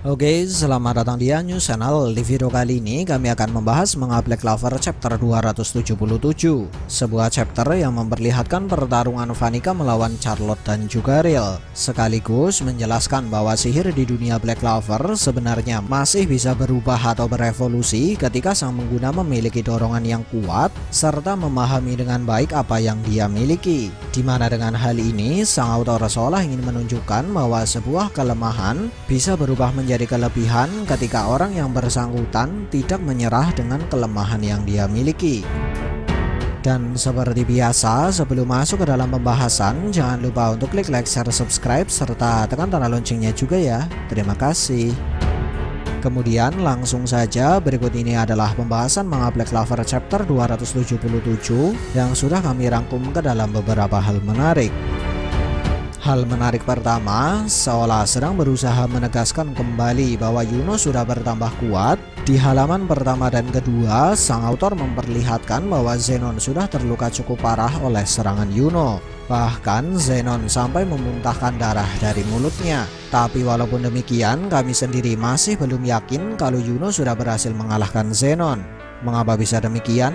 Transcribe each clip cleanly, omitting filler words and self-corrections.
Oke, selamat datang di News Channel. Di video kali ini kami akan membahas manga Black Clover chapter 277, sebuah chapter yang memperlihatkan pertarungan Vanica melawan Charlotte dan juga Riel, sekaligus menjelaskan bahwa sihir di dunia Black Clover sebenarnya masih bisa berubah atau berevolusi ketika sang pengguna memiliki dorongan yang kuat serta memahami dengan baik apa yang dia miliki. Dimana dengan hal ini sang autor seolah ingin menunjukkan bahwa sebuah kelemahan bisa berubah menjadi kelebihan ketika orang yang bersangkutan tidak menyerah dengan kelemahan yang dia miliki. Dan seperti biasa, sebelum masuk ke dalam pembahasan, jangan lupa untuk klik like, share, subscribe, serta tekan tanda loncengnya juga ya. Terima kasih. Kemudian langsung saja, berikut ini adalah pembahasan manga Black Clover chapter 277 yang sudah kami rangkum ke dalam beberapa hal menarik. Hal menarik pertama, seolah sedang berusaha menegaskan kembali bahwa Yuno sudah bertambah kuat. Di halaman pertama dan kedua, sang autor memperlihatkan bahwa Zenon sudah terluka cukup parah oleh serangan Yuno. Bahkan Zenon sampai memuntahkan darah dari mulutnya. Tapi walaupun demikian, kami sendiri masih belum yakin kalau Yuno sudah berhasil mengalahkan Zenon. Mengapa bisa demikian?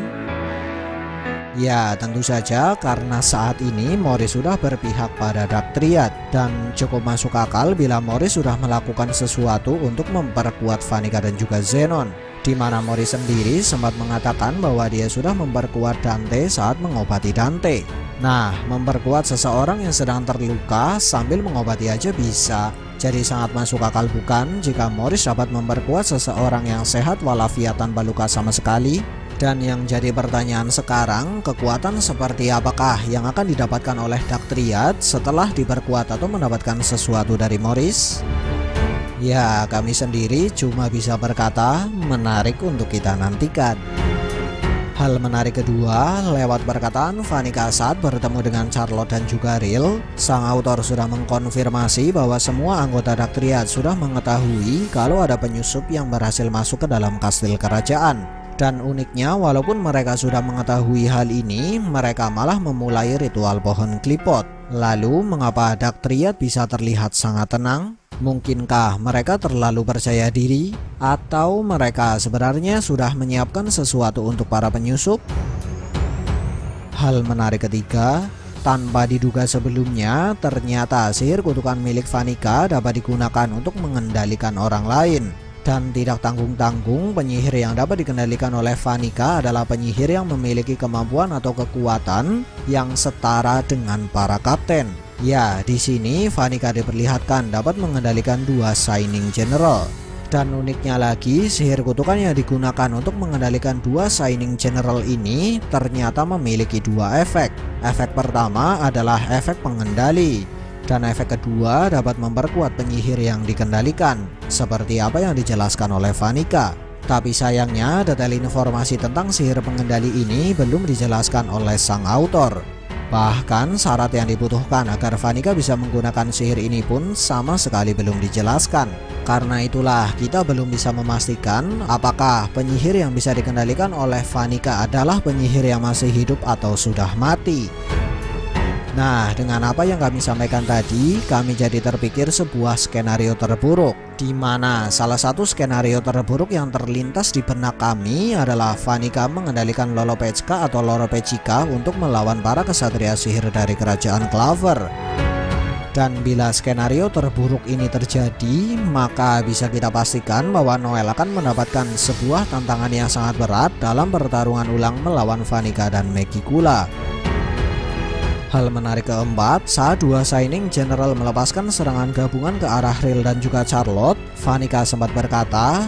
Ya, tentu saja karena saat ini Mori sudah berpihak pada Dark Triad, dan cukup masuk akal bila Mori sudah melakukan sesuatu untuk memperkuat Vanica dan juga Zenon, di mana Mori sendiri sempat mengatakan bahwa dia sudah memperkuat Dante saat mengobati Dante. Nah, memperkuat seseorang yang sedang terluka sambil mengobati aja bisa. Jadi sangat masuk akal bukan jika Morris dapat memperkuat seseorang yang sehat walafiat tanpa luka sama sekali? Dan yang jadi pertanyaan sekarang, kekuatan seperti apakah yang akan didapatkan oleh Dark Triad setelah diperkuat atau mendapatkan sesuatu dari Morris? Ya, kami sendiri cuma bisa berkata menarik untuk kita nantikan. Hal menarik kedua, lewat perkataan Vanica saat bertemu dengan Charlotte dan juga Riel, sang autor sudah mengkonfirmasi bahwa semua anggota Dark Triad sudah mengetahui kalau ada penyusup yang berhasil masuk ke dalam kastil kerajaan. Dan uniknya, walaupun mereka sudah mengetahui hal ini, mereka malah memulai ritual pohon klipot. Lalu, mengapa Dark Triad bisa terlihat sangat tenang? Mungkinkah mereka terlalu percaya diri? Atau mereka sebenarnya sudah menyiapkan sesuatu untuk para penyusup? Hal menarik ketiga, tanpa diduga sebelumnya, ternyata sihir kutukan milik Vanica dapat digunakan untuk mengendalikan orang lain. Dan tidak tanggung-tanggung, penyihir yang dapat dikendalikan oleh Vanica adalah penyihir yang memiliki kemampuan atau kekuatan yang setara dengan para kapten. Ya, di sini Vanica diperlihatkan dapat mengendalikan dua Shining General. Dan uniknya lagi, sihir kutukan yang digunakan untuk mengendalikan dua Shining General ini ternyata memiliki dua efek. Efek pertama adalah efek pengendali, dan efek kedua dapat memperkuat penyihir yang dikendalikan, seperti apa yang dijelaskan oleh Vanica. Tapi sayangnya detail informasi tentang sihir pengendali ini belum dijelaskan oleh sang autor. Bahkan syarat yang dibutuhkan agar Vanica bisa menggunakan sihir ini pun sama sekali belum dijelaskan. Karena itulah kita belum bisa memastikan apakah penyihir yang bisa dikendalikan oleh Vanica adalah penyihir yang masih hidup atau sudah mati. Nah, dengan apa yang kami sampaikan tadi, kami jadi terpikir sebuah skenario terburuk, di mana salah satu skenario terburuk yang terlintas di benak kami adalah Vanica mengendalikan Lolopechka atau Lolopechika untuk melawan para kesatria sihir dari kerajaan Clover. Dan bila skenario terburuk ini terjadi, maka bisa kita pastikan bahwa Noel akan mendapatkan sebuah tantangan yang sangat berat dalam pertarungan ulang melawan Vanica dan Megicula. Hal menarik keempat, saat dua Shining General melepaskan serangan gabungan ke arah Riel dan juga Charlotte, Vanica sempat berkata,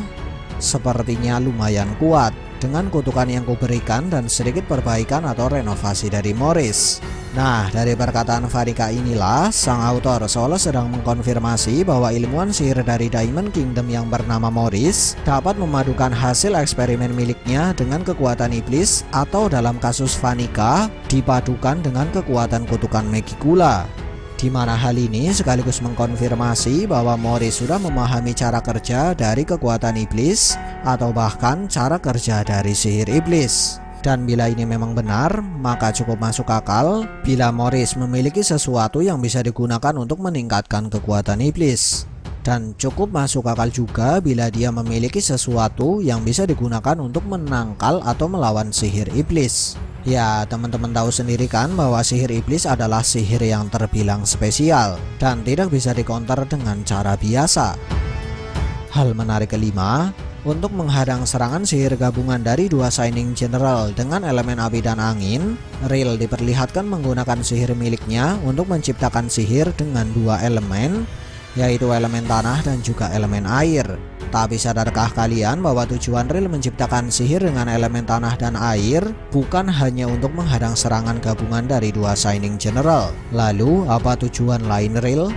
"Sepertinya lumayan kuat dengan kutukan yang kuberikan dan sedikit perbaikan atau renovasi dari Morris." Nah, dari perkataan Vanica inilah sang autor seolah sedang mengkonfirmasi bahwa ilmuwan sihir dari Diamond Kingdom yang bernama Morris dapat memadukan hasil eksperimen miliknya dengan kekuatan iblis, atau dalam kasus Vanica dipadukan dengan kekuatan kutukan Megicula. Di mana hal ini sekaligus mengkonfirmasi bahwa Morris sudah memahami cara kerja dari kekuatan iblis atau bahkan cara kerja dari sihir iblis. Dan bila ini memang benar, maka cukup masuk akal bila Morris memiliki sesuatu yang bisa digunakan untuk meningkatkan kekuatan iblis. Dan cukup masuk akal juga bila dia memiliki sesuatu yang bisa digunakan untuk menangkal atau melawan sihir iblis. Ya, teman-teman tahu sendiri kan bahwa sihir iblis adalah sihir yang terbilang spesial dan tidak bisa dikonter dengan cara biasa. Hal menarik kelima, untuk menghadang serangan sihir gabungan dari dua Shining General dengan elemen api dan angin, Rill diperlihatkan menggunakan sihir miliknya untuk menciptakan sihir dengan dua elemen, yaitu elemen tanah dan juga elemen air. Tapi sadarkah kalian bahwa tujuan Rill menciptakan sihir dengan elemen tanah dan air bukan hanya untuk menghadang serangan gabungan dari dua Shining General? Lalu apa tujuan lain Rill?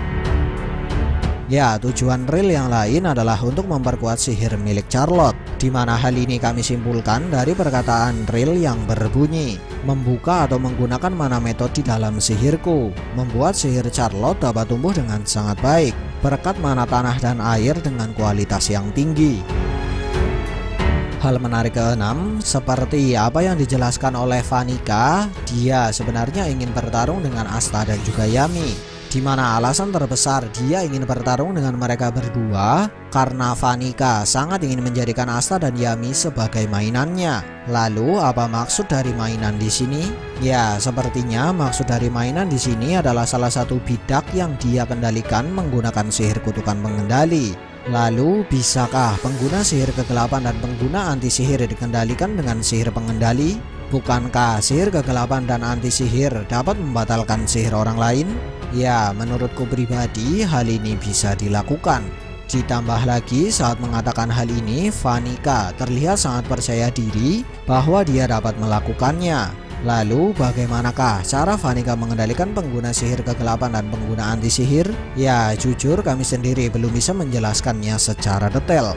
Ya, tujuan Rill yang lain adalah untuk memperkuat sihir milik Charlotte, di mana hal ini kami simpulkan dari perkataan Rill yang berbunyi, membuka atau menggunakan mana metode di dalam sihirku, membuat sihir Charlotte dapat tumbuh dengan sangat baik, berkat mana tanah dan air dengan kualitas yang tinggi. Hal menarik keenam, seperti apa yang dijelaskan oleh Vanika, dia sebenarnya ingin bertarung dengan Asta dan juga Yami. Di mana alasan terbesar dia ingin bertarung dengan mereka berdua karena Vanika sangat ingin menjadikan Asta dan Yami sebagai mainannya. Lalu apa maksud dari mainan di sini? Ya, sepertinya maksud dari mainan di sini adalah salah satu bidak yang dia kendalikan menggunakan sihir kutukan pengendali. Lalu bisakah pengguna sihir kegelapan dan pengguna anti sihir dikendalikan dengan sihir pengendali? Bukankah sihir kegelapan dan anti sihir dapat membatalkan sihir orang lain? Ya, menurutku pribadi hal ini bisa dilakukan. Ditambah lagi saat mengatakan hal ini, Vanika terlihat sangat percaya diri bahwa dia dapat melakukannya. Lalu bagaimanakah cara Vanika mengendalikan pengguna sihir kegelapan dan pengguna anti sihir? Ya, jujur kami sendiri belum bisa menjelaskannya secara detail.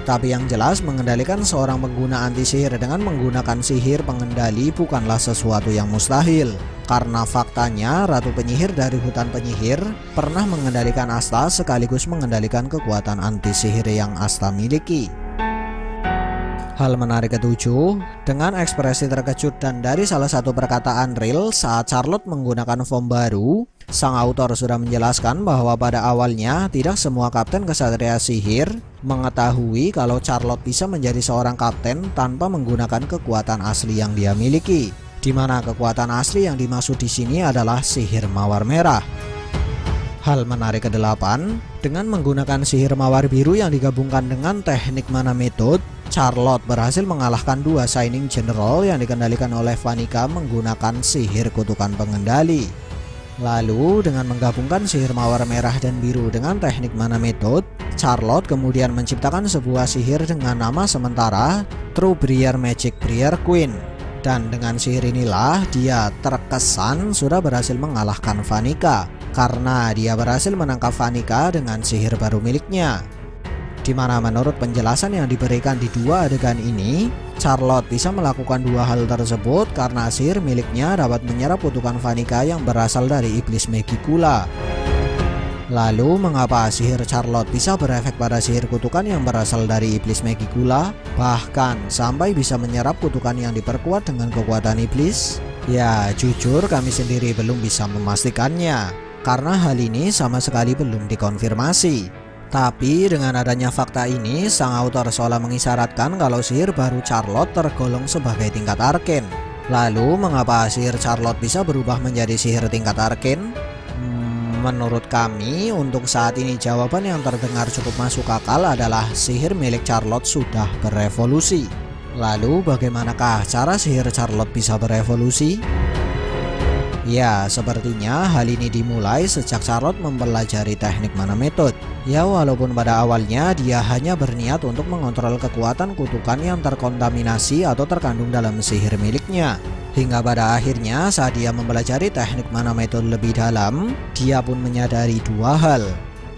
Tapi yang jelas mengendalikan seorang pengguna anti sihir dengan menggunakan sihir pengendali bukanlah sesuatu yang mustahil. Karena faktanya Ratu Penyihir dari Hutan Penyihir pernah mengendalikan Asta sekaligus mengendalikan kekuatan anti sihir yang Asta miliki. Hal menarik ketujuh, dengan ekspresi terkejut dan dari salah satu perkataan Rill saat Charlotte menggunakan form baru, sang autor sudah menjelaskan bahwa pada awalnya tidak semua kapten kesatria sihir mengetahui kalau Charlotte bisa menjadi seorang kapten tanpa menggunakan kekuatan asli yang dia miliki. Di mana kekuatan asli yang dimaksud di sini adalah sihir mawar merah. Hal menarik ke-8, dengan menggunakan sihir mawar biru yang digabungkan dengan teknik mana metode, Charlotte berhasil mengalahkan dua Shining General yang dikendalikan oleh Vanika menggunakan sihir kutukan pengendali. Lalu dengan menggabungkan sihir mawar merah dan biru dengan teknik mana metode, Charlotte kemudian menciptakan sebuah sihir dengan nama sementara True Briar Magic Briar Queen. Dan dengan sihir inilah dia terkesan sudah berhasil mengalahkan Vanika, karena dia berhasil menangkap Vanika dengan sihir baru miliknya. Di mana menurut penjelasan yang diberikan di dua adegan ini, Charlotte bisa melakukan dua hal tersebut karena sihir miliknya dapat menyerap kutukan Vanika yang berasal dari iblis Megicula. Lalu mengapa sihir Charlotte bisa berefek pada sihir kutukan yang berasal dari iblis Megicula, bahkan sampai bisa menyerap kutukan yang diperkuat dengan kekuatan iblis? Ya, jujur kami sendiri belum bisa memastikannya, karena hal ini sama sekali belum dikonfirmasi. Tapi dengan adanya fakta ini, sang autor seolah mengisyaratkan kalau sihir baru Charlotte tergolong sebagai tingkat arken. Lalu mengapa sihir Charlotte bisa berubah menjadi sihir tingkat arken? Menurut kami, untuk saat ini jawaban yang terdengar cukup masuk akal adalah sihir milik Charlotte sudah berevolusi. Lalu bagaimanakah cara sihir Charlotte bisa berevolusi? Ya, sepertinya hal ini dimulai sejak Charlotte mempelajari teknik mana metode. Ya, walaupun pada awalnya dia hanya berniat untuk mengontrol kekuatan kutukan yang terkontaminasi atau terkandung dalam sihir miliknya. Hingga pada akhirnya saat dia mempelajari teknik mana metode lebih dalam, dia pun menyadari dua hal.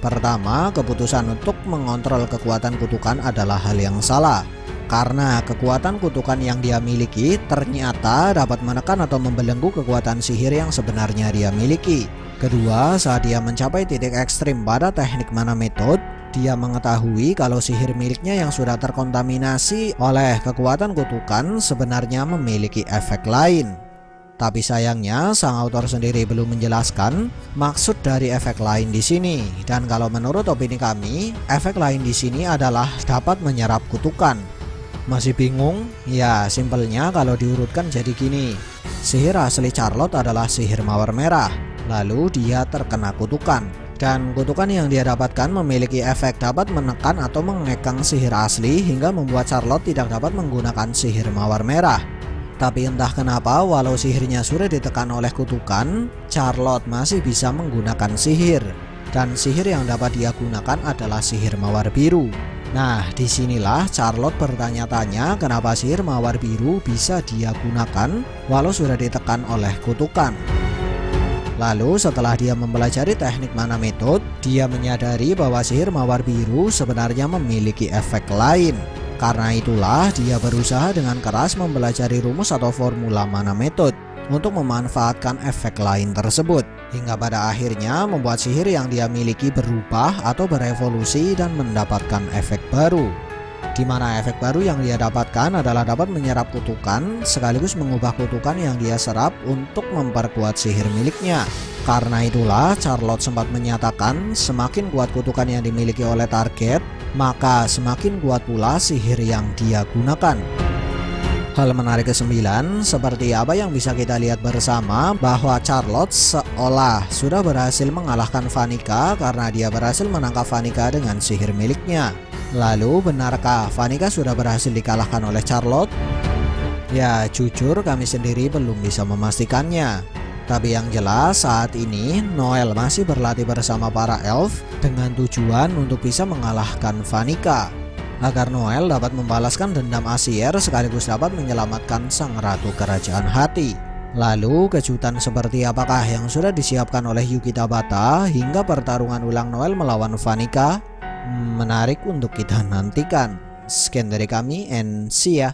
Pertama, keputusan untuk mengontrol kekuatan kutukan adalah hal yang salah. Karena kekuatan kutukan yang dia miliki ternyata dapat menekan atau membelenggu kekuatan sihir yang sebenarnya dia miliki. Kedua, saat dia mencapai titik ekstrim pada teknik mana metode, dia mengetahui kalau sihir miliknya yang sudah terkontaminasi oleh kekuatan kutukan sebenarnya memiliki efek lain. Tapi sayangnya sang autor sendiri belum menjelaskan maksud dari efek lain di sini. Dan kalau menurut opini kami, efek lain di sini adalah dapat menyerap kutukan. Masih bingung? Ya, simpelnya kalau diurutkan jadi gini. Sihir asli Charlotte adalah sihir mawar merah. Lalu dia terkena kutukan. Dan kutukan yang dia dapatkan memiliki efek dapat menekan atau mengekang sihir asli hingga membuat Charlotte tidak dapat menggunakan sihir mawar merah. Tapi entah kenapa walau sihirnya sudah ditekan oleh kutukan, Charlotte masih bisa menggunakan sihir. Dan sihir yang dapat dia gunakan adalah sihir mawar biru. Nah, disinilah Charlotte bertanya-tanya kenapa sihir mawar biru bisa dia gunakan walau sudah ditekan oleh kutukan. Lalu setelah dia mempelajari teknik mana metode, dia menyadari bahwa sihir mawar biru sebenarnya memiliki efek lain. Karena itulah dia berusaha dengan keras mempelajari rumus atau formula mana metode untuk memanfaatkan efek lain tersebut. Hingga pada akhirnya membuat sihir yang dia miliki berubah atau berevolusi dan mendapatkan efek baru. Di mana efek baru yang dia dapatkan adalah dapat menyerap kutukan sekaligus mengubah kutukan yang dia serap untuk memperkuat sihir miliknya. Karena itulah Charlotte sempat menyatakan semakin kuat kutukan yang dimiliki oleh target, maka semakin kuat pula sihir yang dia gunakan. Hal menarik ke-9, seperti apa yang bisa kita lihat bersama bahwa Charlotte seolah sudah berhasil mengalahkan Vanica karena dia berhasil menangkap Vanica dengan sihir miliknya. Lalu benarkah Vanica sudah berhasil dikalahkan oleh Charlotte? Ya, jujur kami sendiri belum bisa memastikannya. Tapi yang jelas saat ini Noelle masih berlatih bersama para elf dengan tujuan untuk bisa mengalahkan Vanica, agar Noelle dapat membalaskan dendam Asir sekaligus dapat menyelamatkan sang ratu kerajaan hati. Lalu kejutan seperti apakah yang sudah disiapkan oleh Yuki Tabata hingga pertarungan ulang Noelle melawan Vanica? Menarik untuk kita nantikan. Sekian dari kami and see ya.